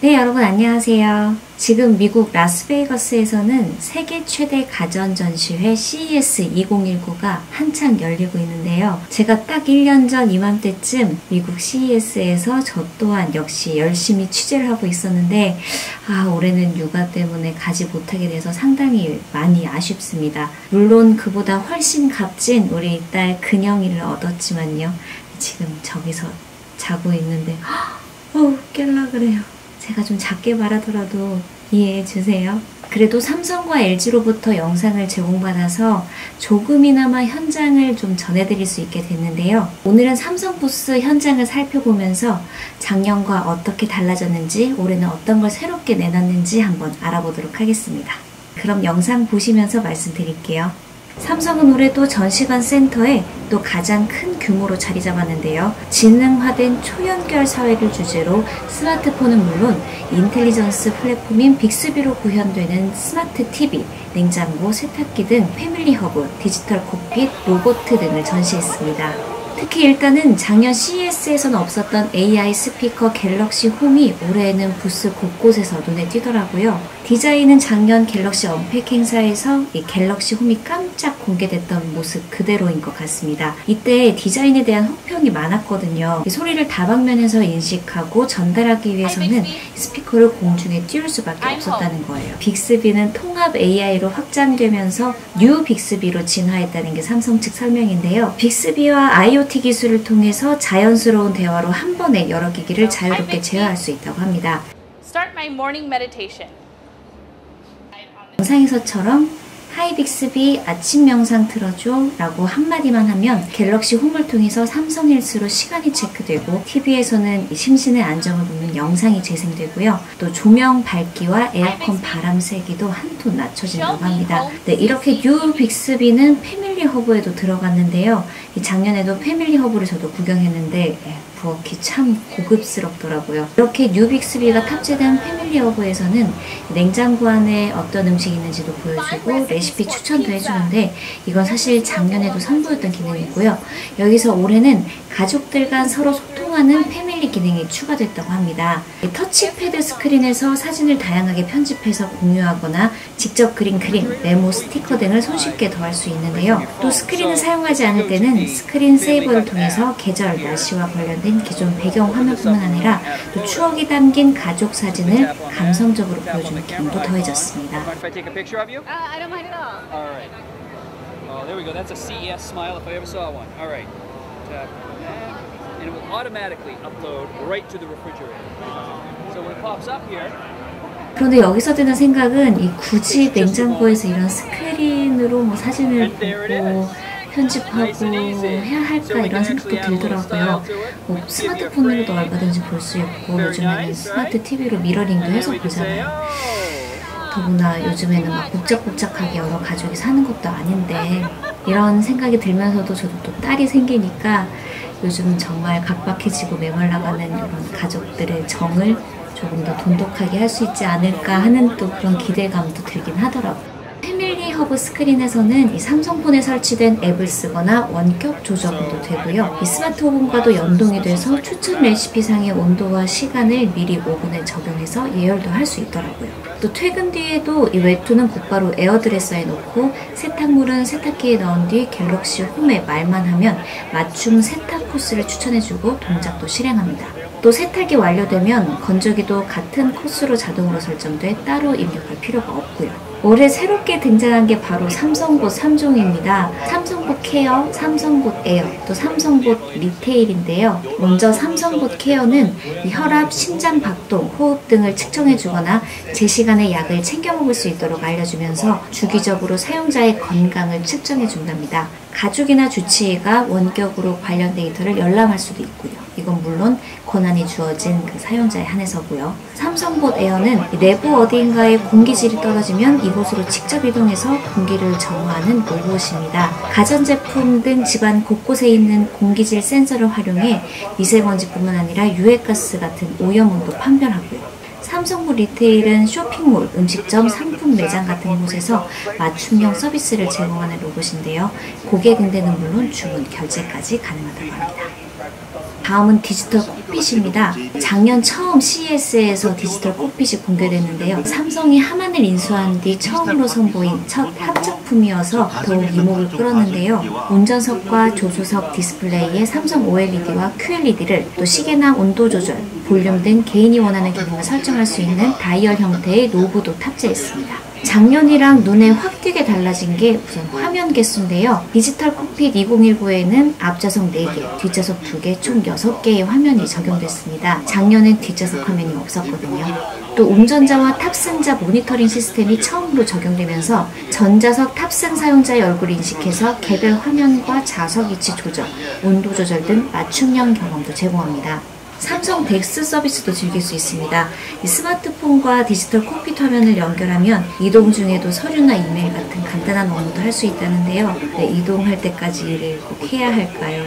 네, 여러분 안녕하세요. 지금 미국 라스베이거스에서는 세계 최대 가전 전시회 CES 2019가 한창 열리고 있는데요. 제가 딱 1년 전 이맘때쯤 미국 CES에서 저 또한 역시 열심히 취재를 하고 있었는데 올해는 육아 때문에 가지 못하게 돼서 상당히 많이 아쉽습니다. 물론 그보다 훨씬 값진 우리 딸 근영이를 얻었지만요. 지금 저기서 자고 있는데 깰라 그래요. 제가 좀 작게 말하더라도 이해해 주세요. 그래도 삼성과 LG로부터 영상을 제공받아서 조금이나마 현장을 좀 전해드릴 수 있게 됐는데요. 오늘은 삼성 부스 현장을 살펴보면서 작년과 어떻게 달라졌는지, 올해는 어떤 걸 새롭게 내놨는지 한번 알아보도록 하겠습니다. 그럼 영상 보시면서 말씀드릴게요. 삼성은 올해도 전시관 센터에 또 가장 큰 규모로 자리 잡았는데요. 지능화된 초연결 사회를 주제로 스마트폰은 물론 인텔리전스 플랫폼인 빅스비로 구현되는 스마트 TV, 냉장고, 세탁기 등 패밀리 허브, 디지털 콕핏, 로봇 등을 전시했습니다. 특히 일단은 작년 CES에서는 없었던 AI 스피커 갤럭시 홈이 올해에는 부스 곳곳에서 눈에 띄더라고요. 디자인은 작년 갤럭시 언팩 행사에서 이 갤럭시 홈이 깜짝 공개됐던 모습 그대로인 것 같습니다. 이때 디자인에 대한 혹평이 많았거든요. 이 소리를 다방면에서 인식하고 전달하기 위해서는 스피커를 공중에 띄울 수밖에 없었다는 거예요. 빅스비는 통합 AI로 확장되면서 뉴 빅스비로 진화했다는 게 삼성 측 설명인데요. 빅스비와 IoT 기술을 통해서 자연스러운 대화로 한 번에 여러 기기를 자유롭게 제어할 수 있다고 합니다. 영상에서처럼 하이 빅스비 아침 명상 틀어줘 라고 한마디만 하면 갤럭시 홈을 통해서 삼성 헬스로 시간이 체크되고 TV에서는 심신의 안정을 돕는 영상이 재생되고요. 또 조명 밝기와 에어컨 바람 세기도 한 톤 낮춰진다고 합니다. 네, 이렇게 뉴 빅스비는 패밀리 허브에도 들어갔는데요. 작년에도 패밀리 허브를 저도 구경했는데 부엌이 참 고급스럽더라고요. 이렇게 뉴 빅스비가 탑재된 패밀리 허브에서는 냉장고 안에 어떤 음식이 있는지도 보여주고 레시피 추천도 해주는데 이건 사실 작년에도 선보였던 기능이고요. 여기서 올해는 가족들 간 서로 소통하는 패밀리 기능이 추가됐다고 합니다. 터치패드 스크린에서 사진을 다양하게 편집해서 공유하거나 직접 그린 그림, 메모, 스티커 등을 손쉽게 더할 수 있는데요. 또 스크린을 사용하지 않을 때는 스크린 세이버를 통해서 계절, 날씨와 관련된 기존 배경 화면뿐만 아니라 또 추억이 담긴 가족 사진을 감성적으로 보여주는 기능도 더해졌습니다. And it will automatically upload right to the refrigerator. So when it pops up here. 그런데 여기서 드는 생각은 이 굳이 냉장고에서 이런 스크린으로 사진을 보고 편집하고 해야 할까 이런 생각도 들더라고요. 스마트폰으로도 얼마든지 볼 수 있고 요즘에는 스마트 TV로 미러링도 해서 보잖아요. 더구나 요즘에는 막 복잡복잡하게 여러 가족이 사는 것도 아닌데 이런 생각이 들면서도 저도 또 딸이 생기니까 요즘 정말 각박해지고 메말라가는 이런 가족들의 정을 조금 더 돈독하게 할 수 있지 않을까 하는 또 그런 기대감도 들긴 하더라고요. 패밀리 허브 스크린에서는 이 삼성폰에 설치된 앱을 쓰거나 원격 조정도 되고요. 이 스마트 오븐과도 연동이 돼서 추천 레시피상의 온도와 시간을 미리 오븐에 적용해서 예열도 할 수 있더라고요. 또 퇴근 뒤에도 이 외투는 곧바로 에어드레서에 놓고 세탁물은 세탁기에 넣은 뒤 갤럭시 홈에 말만 하면 맞춤 세탁 코스를 추천해주고 동작도 실행합니다. 또 세탁이 완료되면 건조기도 같은 코스로 자동으로 설정돼 따로 입력할 필요가 없고요. 올해 새롭게 등장한 게 바로 삼성봇 3종입니다. 삼성봇 케어, 삼성봇 에어, 또 삼성봇 리테일인데요. 먼저 삼성봇 케어는 혈압, 심장 박동, 호흡 등을 측정해주거나 제 시간에 약을 챙겨 먹을 수 있도록 알려주면서 주기적으로 사용자의 건강을 측정해준답니다. 가족이나 주치의가 원격으로 관련 데이터를 열람할 수도 있고요. 이건 물론 권한이 주어진 그 사용자에 한해서고요. 삼성봇 에어는 내부 어디인가에 공기질이 떨어지면 이곳으로 직접 이동해서 공기를 정화하는 로봇입니다. 가전제품 등 집안 곳곳에 있는 공기질 센서를 활용해 미세먼지뿐만 아니라 유해가스 같은 오염원도 판별하고요. 삼성봇 리테일은 쇼핑몰, 음식점, 상품 매장 같은 곳에서 맞춤형 서비스를 제공하는 로봇인데요. 고객 응대는 물론 주문, 결제까지 가능하다고 합니다. 다음은 디지털 콕핏입니다. 작년 처음 CES에서 디지털 콕핏이 공개됐는데요. 삼성이 하만을 인수한 뒤 처음으로 선보인 첫 합작품이어서 더욱 이목을 끌었는데요. 운전석과 조수석 디스플레이에 삼성 OLED와 QLED를 또 시계나 온도 조절, 볼륨 등 개인이 원하는 기능을 설정할 수 있는 다이얼 형태의 노브도 탑재했습니다. 작년이랑 눈에 확 띄게 달라진 게 우선 화면 개수인데요. 디지털 콕핏 2019에는 앞좌석 4개, 뒷좌석 2개, 총 6개의 화면이 적용됐습니다. 작년엔 뒷좌석 화면이 없었거든요. 또 운전자와 탑승자 모니터링 시스템이 처음으로 적용되면서 전좌석 탑승 사용자의 얼굴을 인식해서 개별 화면과 좌석 위치 조절, 온도 조절 등 맞춤형 경험도 제공합니다. 삼성 덱스 서비스도 즐길 수 있습니다. 이 스마트폰과 디지털 콕핏 화면을 연결하면 이동 중에도 서류나 이메일 같은 간단한 업무도 할 수 있다는데요. 네, 이동할 때까지 일을 꼭 해야 할까요?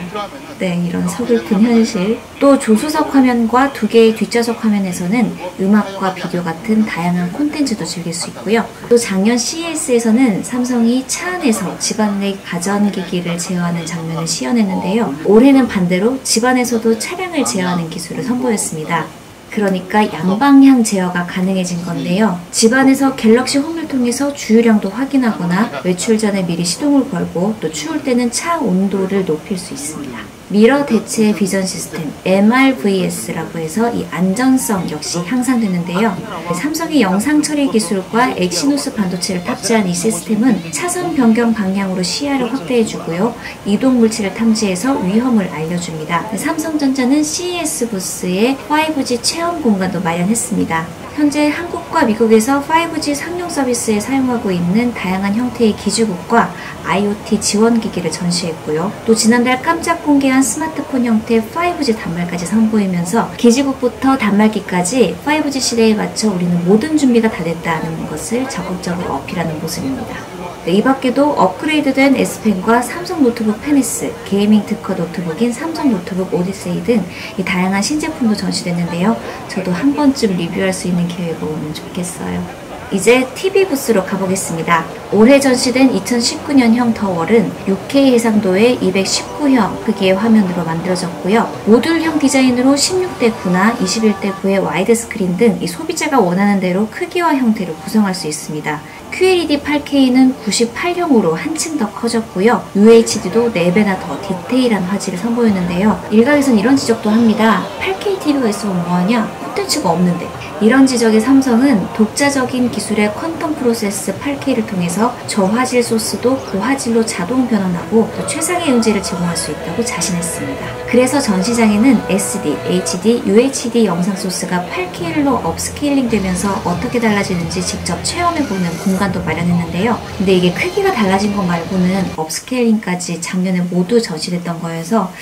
네, 이런 서글픈 현실. 또 조수석 화면과 2개의 뒷좌석 화면에서는 음악과 비디오 같은 다양한 콘텐츠도 즐길 수 있고요. 또 작년 CES에서는 삼성이 차 안에서 집안 내 가전기기를 제어하는 장면을 시연했는데요. 올해는 반대로 집안에서도 차량을 제어하는 기술을 선보였습니다. 그러니까 양방향 제어가 가능해진 건데요. 집안에서 갤럭시 홈을 통해서 주유량도 확인하거나 외출 전에 미리 시동을 걸고 또 추울 때는 차 온도를 높일 수 있습니다. 미러 대체 비전 시스템 MRVS라고 해서 이 안전성 역시 향상되는데요. 삼성의 영상 처리 기술과 엑시노스 반도체를 탑재한 이 시스템은 차선 변경 방향으로 시야를 확대해주고요. 이동 물체를 탐지해서 위험을 알려줍니다. 삼성전자는 CES 부스에 5G 체험 공간도 마련했습니다. 현재 한국과 미국에서 5G 상용 서비스에 사용하고 있는 다양한 형태의 기지국과 IoT 지원기기를 전시했고요. 또 지난달 깜짝 공개한 스마트폰 형태 5G 단말까지 선보이면서 기지국부터 단말기까지 5G 시대에 맞춰 우리는 모든 준비가 다 됐다는 것을 적극적으로 어필하는 모습입니다. 네, 이 밖에도 업그레이드된 S펜과 삼성 노트북 페니스, 게이밍 특허 노트북인 삼성 노트북 오디세이 등 이 다양한 신제품도 전시됐는데요. 저도 한 번쯤 리뷰할 수 있는 기회가 오면 좋겠어요. 이제 TV 부스로 가보겠습니다. 올해 전시된 2019년형 더월은 6K 해상도의 219형 크기의 화면으로 만들어졌고요. 모듈형 디자인으로 16:9나 21:9의 와이드 스크린 등 이 소비자가 원하는 대로 크기와 형태를 구성할 수 있습니다. QLED 8K는 98형으로 한층 더 커졌고요. UHD도 4배나 더 디테일한 화질을 선보였는데요. 일각에선 이런 지적도 합니다. 8K TV가 있으면 뭐하냐? 콘텐츠가 없는데. 이런 지적에 삼성은 독자적인 기술의 퀀텀 프로세스 8K를 통해서 저화질 소스도 고화질로 자동 변환하고 또 최상의 음질을 제공할 수 있다고 자신했습니다. 그래서 전시장에는 SD, HD, UHD 영상 소스가 8K로 업스케일링 되면서 어떻게 달라지는지 직접 체험해보는 공간도 마련했는데요. 근데 이게 크기가 달라진 것 말고는 업스케일링까지 작년에 모두 전시됐던 거여서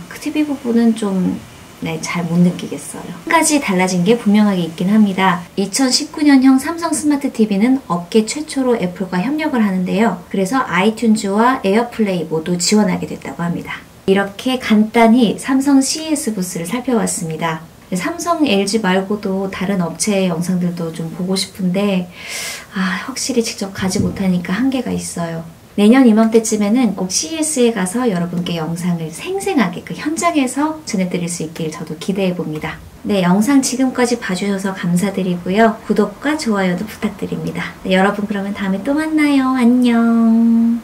그 TV 부분은 좀 잘 못 느끼겠어요. 한 가지 달라진 게 분명하게 있긴 합니다. 2019년형 삼성 스마트 TV는 업계 최초로 애플과 협력을 하는데요. 그래서 아이튠즈와 에어플레이 모두 지원하게 됐다고 합니다. 이렇게 간단히 삼성 CES 부스를 살펴봤습니다. 삼성, LG 말고도 다른 업체의 영상들도 좀 보고 싶은데 확실히 직접 가지 못하니까 한계가 있어요. 내년 이맘때쯤에는 꼭 CES에 가서 여러분께 영상을 생생하게 그 현장에서 전해드릴 수 있길 저도 기대해봅니다. 네, 영상 지금까지 봐주셔서 감사드리고요. 구독과 좋아요도 부탁드립니다. 네, 여러분 그러면 다음에 또 만나요. 안녕.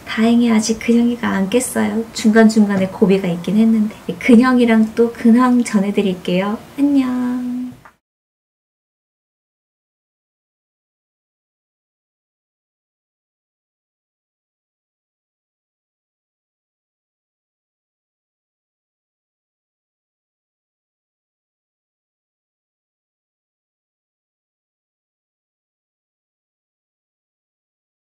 다행히 아직 근형이가 안 깼어요. 중간중간에 고비가 있긴 했는데 근형이랑 또 근황 전해드릴게요. 안녕.